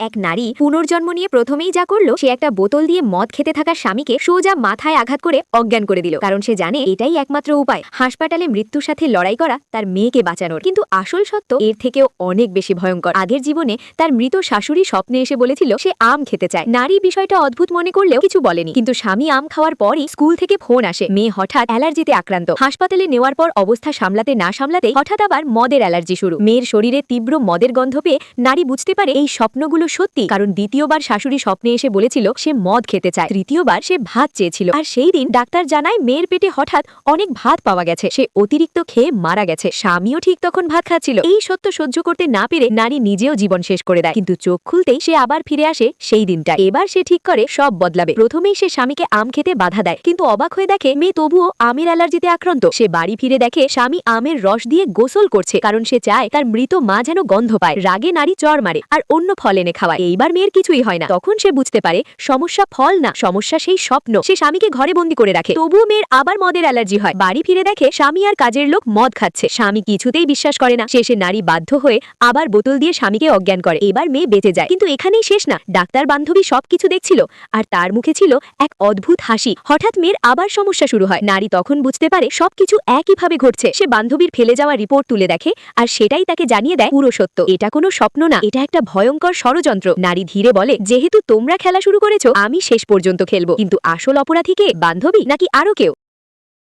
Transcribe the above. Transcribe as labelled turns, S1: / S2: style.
S1: এক নারী পুনর্জন্ম নিয়ে প্রথমেই যা করলো, সে একটা বোতল দিয়ে মদ খেতে থাকা স্বামীকে সোজা মাথায় আঘাত করে অজ্ঞান করে দিল। কারণ সে জানে এটাই একমাত্র উপায় হাসপাতালে মৃত্যুর সাথে লড়াই করা, তার মেয়েকে বাঁচানোর। কিন্তু আসল সত্য এর থেকেও অনেক বেশি ভয়ঙ্কর। আগের জীবনে তার মৃত শাশুড়ি স্বপ্নে এসে বলেছিল সে আম খেতে চায়। নারী বিষয়টা অদ্ভুত মনে করলেও কিছু বলেনি, কিন্তু স্বামী আম খাওয়ার পরই স্কুল থেকে ফোন আসে, মেয়ে হঠাৎ অ্যালার্জিতে আক্রান্ত। হাসপাতালে নেওয়ার পর অবস্থা সামলাতে না সামলাতেই হঠাৎ আবার মদের অ্যালার্জি শুরু। মেয়ের শরীরে তীব্র মদের গন্ধ পেয়ে নারী বুঝতে পারে এই স্বপ্নগুলো সত্যি। কারণ দ্বিতীয়বার শাশুড়ি স্বপ্নে এসে বলেছিল সে মদ খেতে চায়, তৃতীয়বার সে ভাত চেয়েছিল। আর সেই দিন ডাক্তার জানায় মেয়ের পেটে হঠাৎ অনেক ভাত পাওয়া গেছে, সে অতিরিক্ত খেয়ে মারা গেছে। স্বামীও ঠিক তখন ভাত খাচ্ছিল। এই সত্য সহ্য করতে না পেরে নারী নিজেও জীবন শেষ করে দেয়। কিন্তু চোখ খুলতেই সে আবার ফিরে আসে সেই দিনটা। এবার সে ঠিক করে সব বদলাবে। প্রথমেই সে স্বামীকে আম খেতে বাধা দেয়, কিন্তু অবাক হয়ে দেখে মেয়ে তবুও আমের অ্যালার্জিতে আক্রান্ত। সে বাড়ি ফিরে দেখে স্বামী আমের রস দিয়ে গোসল করছে, কারণ সে চায় তার মৃত মা যেন গন্ধ পায়। রাগে নারী চড় মারে আর অন্য ফল এনে খাওয়ায়। এইবার মেয়ের কিছুই হয় না। তখন সে বুঝতে পারে সমস্যা ফল না, সমস্যা সেই স্বপ্ন। সে স্বামীকে ঘরে বন্দি করে রাখে, তবুও মেয়ের আবার মদের অ্যালার্জি হয়। বাড়ি ফিরে দেখে স্বামী আর কাজের লোক মদ খাচ্ছে। স্বামী কিছুতেই বিশ্বাস করে না। শেষে নারী বাধ্য হয়ে আবার বোতল দিয়ে স্বামীকে অজ্ঞান করে। এবার মেয়ে বেঁচে যায়। কিন্তু এখানেই শেষ না। ডাক্তার বান্ধবী সবকিছু দেখছিল, আর তার মুখে ছিল এক অদ্ভুত হাসি। হঠাৎ মেয়ের আবার সমস্যা শুরু হয়। নারী তখন বুঝতে পারে সবকিছু একইভাবে ঘটছে। সে বান্ধবীর ফেলে যাওয়া রিপোর্ট তুলে দেখে, আর সেটাই তাকে জানিয়ে দেয় পুরো সত্য। এটা কোনো স্বপ্ন না, এটা একটা ভয়ঙ্কর ষড়যন্ত্র। নারী ধীরে বলে, যেহেতু তোমরা খেলা শুরু করেছো, আমি শেষ পর্যন্ত খেলবো। কিন্তু আসল অপরাধী কে? বান্ধবী নাকি আরো কেউ?